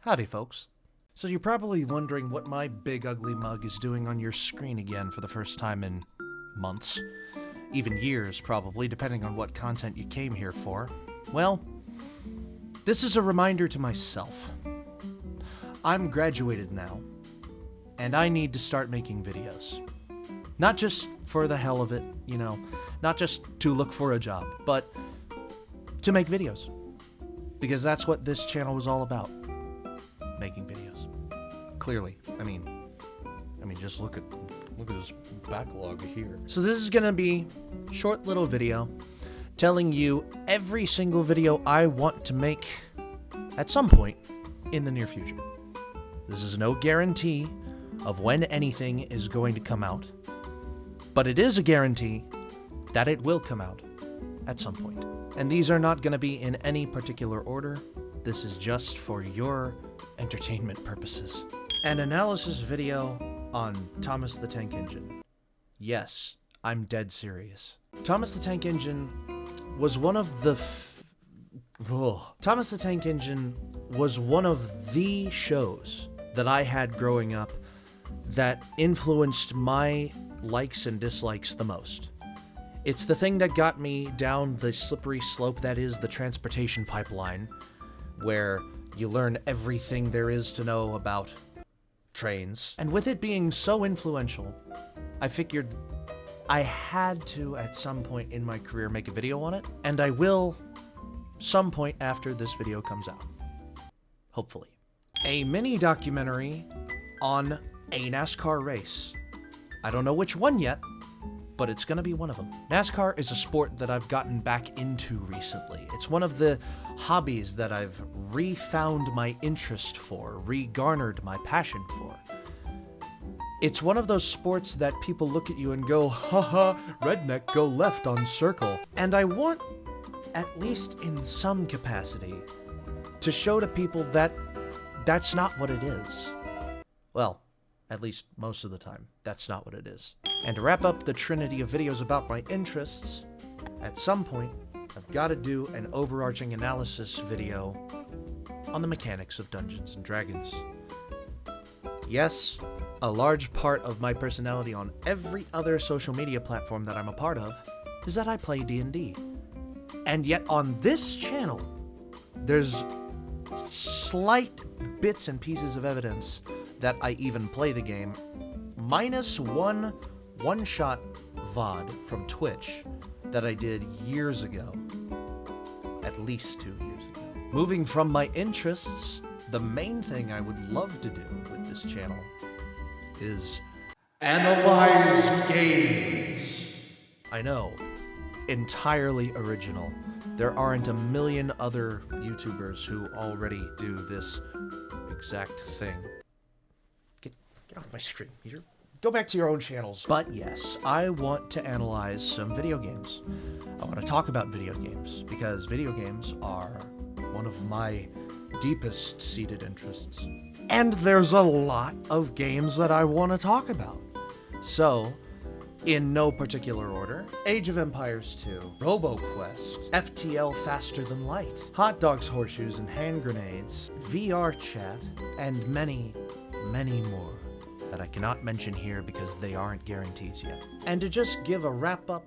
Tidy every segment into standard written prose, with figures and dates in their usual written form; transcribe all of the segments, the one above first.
Howdy, folks. So you're probably wondering what my big ugly mug is doing on your screen again for the first time in months. Even years, probably, depending on what content you came here for. Well, this is a reminder to myself. I'm graduated now, and I need to start making videos. Not just for the hell of it, you know, not just to look for a job, but to make videos. Because that's what this channel was all about. Making videos. Clearly. I mean, just look at this backlog here. So this is gonna be a short little video telling you every single video I want to make at some point in the near future. This is no guarantee of when anything is going to come out, but it is a guarantee that it will come out at some point. And these are not going to be in any particular order. This is just for your entertainment purposes. An analysis video on Thomas the Tank Engine. Yes, I'm dead serious. Thomas the Tank Engine was one of the Thomas the Tank Engine was one of the shows that I had growing up that influenced my likes and dislikes the most. It's the thing that got me down the slippery slope that is the transportation pipeline, where you learn everything there is to know about trains. And with it being so influential, I figured I had to, at some point in my career, make a video on it, and I will some point after this video comes out. Hopefully. A mini documentary on a NASCAR race. I don't know which one yet, but it's gonna be one of them. NASCAR is a sport that I've gotten back into recently. It's one of the hobbies that I've refound my interest for, regarnered my passion for. It's one of those sports that people look at you and go, haha, redneck, go left on circle. And I want, at least in some capacity, to show to people that that's not what it is. Well, at least most of the time, that's not what it is. And to wrap up the trinity of videos about my interests, at some point, I've got to do an overarching analysis video on the mechanics of Dungeons & Dragons. Yes, a large part of my personality on every other social media platform that I'm a part of is that I play D&D. And yet on this channel, there's slight bits and pieces of evidence that I even play the game, minus one-shot VOD from Twitch that I did years ago. At least 2 years ago. Moving from my interests, the main thing I would love to do with this channel is analyze games. I know, entirely original. There aren't a million other YouTubers who already do this exact thing. Get off my screen. Go back to your own channels. But yes, I want to analyze some video games. I want to talk about video games, because video games are one of my deepest seated interests. And there's a lot of games that I want to talk about. So, in no particular order, Age of Empires 2, RoboQuest, FTL Faster Than Light, Hot Dogs, Horseshoes, and Hand Grenades, VR Chat, and many, many more that I cannot mention here because they aren't guarantees yet. And to just give a wrap-up,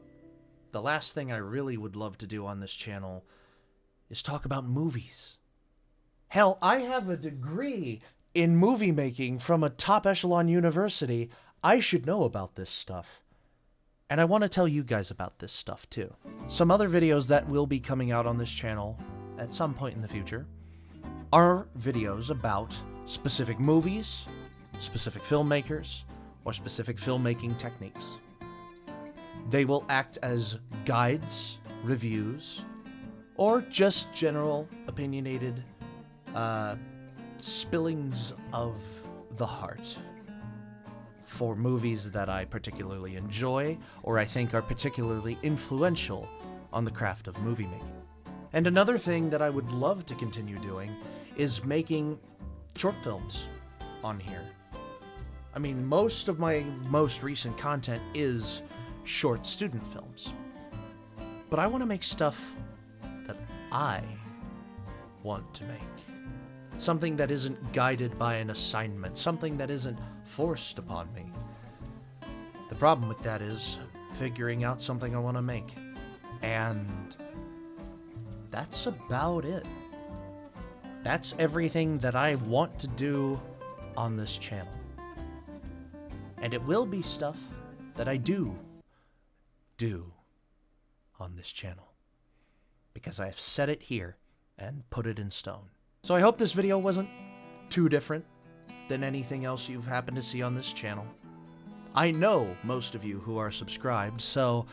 the last thing I really would love to do on this channel is talk about movies. Hell, I have a degree in movie making from a top echelon university. I should know about this stuff. And I want to tell you guys about this stuff too. Some other videos that will be coming out on this channel at some point in the future are videos about specific movies, specific filmmakers, or specific filmmaking techniques. They will act as guides, reviews, or just general opinionated spillings of the heart for movies that I particularly enjoy or I think are particularly influential on the craft of movie making. And another thing that I would love to continue doing is making short films on here. I mean, most of my most recent content is short student films. But I want to make stuff that I want to make. Something that isn't guided by an assignment, something that isn't forced upon me. The problem with that is figuring out something I want to make. And that's about it. That's everything that I want to do on this channel. And it will be stuff that I do on this channel. Because I have set it here and put it in stone. So I hope this video wasn't too different than anything else you've happened to see on this channel. I know most of you who are subscribed, so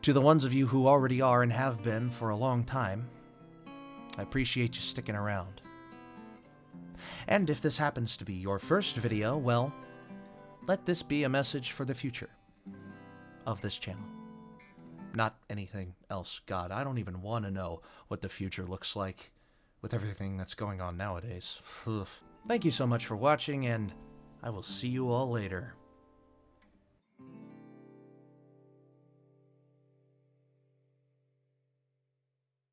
to the ones of you who already are and have been for a long time, I appreciate you sticking around. And if this happens to be your first video, well, let this be a message for the future of this channel. Not anything else. God, I don't even want to know what the future looks like with everything that's going on nowadays. Thank you so much for watching, and I will see you all later.